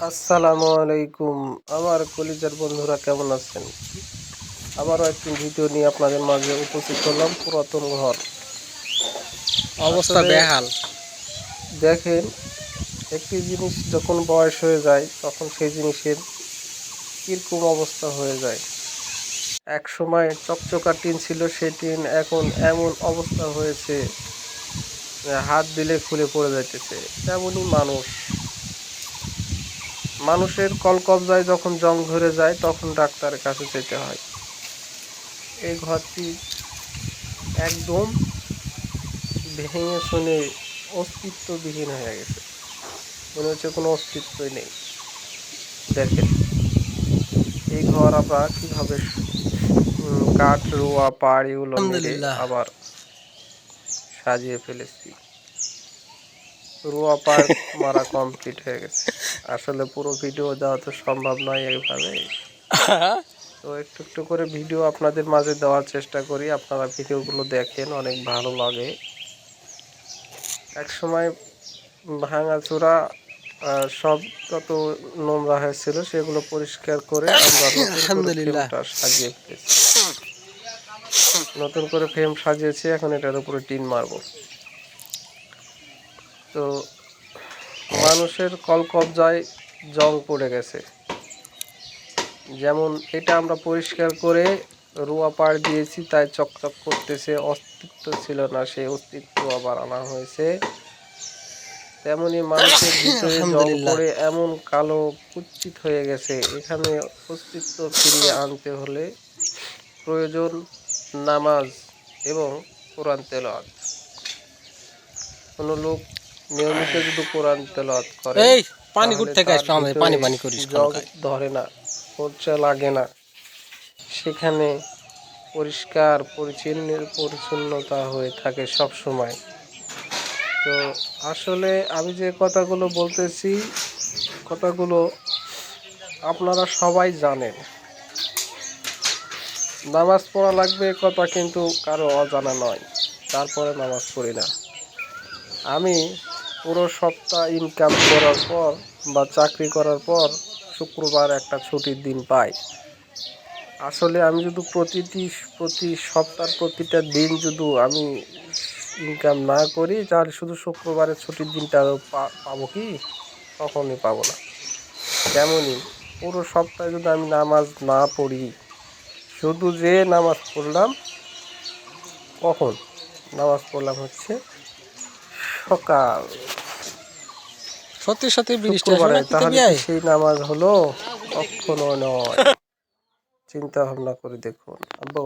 আসসালামু আলাইকুম আমার কলিজার বন্ধুরা, কেমন আছেন? আবারও একটি ভিডিও নিয়ে আপনাদের মাঝে উপস্থিত হলাম। পুরাতন ঘর অবস্থা আসলে বেহাল। দেখেন, একটি জিনিস যখন বয়স হয়ে যায় তখন সেই জিনিসের কিরকম অবস্থা হয়ে যায়। এক সময় চকচকা টিন ছিল, সেই টিন এখন এমন অবস্থা হয়েছে যে হাত দিলে খুলে পড়ে যাইতেছে। তেমনই মানুষের কলকবজায় যখন জং ধরে যায় তখন ডাক্তারের কাছে যেতে হয়। এই ঘরটি একদম ভেঙে চুরে অস্তিত্ববিহীন হয়ে গেছে, মনে হচ্ছে কোনো অস্তিত্বই নেই। দেখেন, এই ঘর আমরা কিভাবে কাঠ রোয়া পাড় এগুলো মেরে আলহামদুলিল্লাহ। আবার সাজিয়ে ফেলেছি। রোয়া পাড় মারা কমপ্লিট হয়ে গেছে। আসলে পুরো ভিডিও দেওয়া তো সম্ভব নয় এইভাবে, তো একটু একটু করে ভিডিও আপনাদের মাঝে দেওয়ার চেষ্টা করি। আপনারা ভিডিওগুলো দেখেন, অনেক ভালো লাগে। এক সময় ভাঙাচোরা সব যত নোংরা হয়েছিল সেগুলো পরিষ্কার করে আমরা নতুন করে আলহামদুলিল্লাহ। ফ্রেমটা সাজিয়ে ফেলেছি। নতুন করে ফ্রেম সাজিয়েছি, এখন এটার উপরে টিন মারবো। তো মানুষের কলকবজায় জং পড়ে গেছে। যেমন এটা আমরা পরিষ্কার করে রোয়া পাড় দিয়েছি, তাই চকচক করতেছে। অস্তিত্ব ছিল না, সেই অস্তিত্ব আবার আনা হয়েছে। তেমনি মানুষের ভিতরে জং আলহামদুলিল্লাহ। পড়ে এমন কালো কুৎসিত হয়ে গেছে, এখানে অস্তিত্ব ফিরিয়ে আনতে হলে প্রয়োজন নামাজ এবং কোরআন তেলাওয়াত। কোনো লোক নিয়মিত যদি কোরআন তেলাওয়াত করে এই পানি তাহলে কুট থেকে তার আসবে, আমাদের ভিতরে পানি পানি করিস জং খানকায়। ধরে না, মরচা লাগে না। সেখানে পরিষ্কার পরিচ্ছন্নতা হয়ে থাকে সব সময়। তো আসলে আমি যে কথাগুলো বলতেছি, কথাগুলো আপনারা সবাই জানেন। নামাজ পড়া লাগবে কথা কিন্তু কারো অজানা নয়, তারপরে নামাজ পড়ি না। আমি পুরো সপ্তাহ ইনকাম করার পর বা চাকরি করার পর শুক্রবার একটা ছুটির দিন পাই। আসলে আমি যদি প্রতি সপ্তাহের প্রতিটা দিন যদি আমি ইনকাম না করি, তাহলে শুধু শুক্রবারের ছুটির দিনটা পাবো কি? কখনই পাবো না। তেমনই পুরো সপ্তাহে যদি আমি নামাজ না পড়ি, শুধু যে নামাজ পড়লাম কখন? নামাজ পড়লাম হচ্ছে সকাল সত্যি সত্যি বৃষ্টি আসবে শুক্রবারে, না কিন্তু তাহলে কি বিয়াই। সেই নামাজ হলো? কখনো নয়। চিন্তা ভাবনা করে দেখুন আব্বু।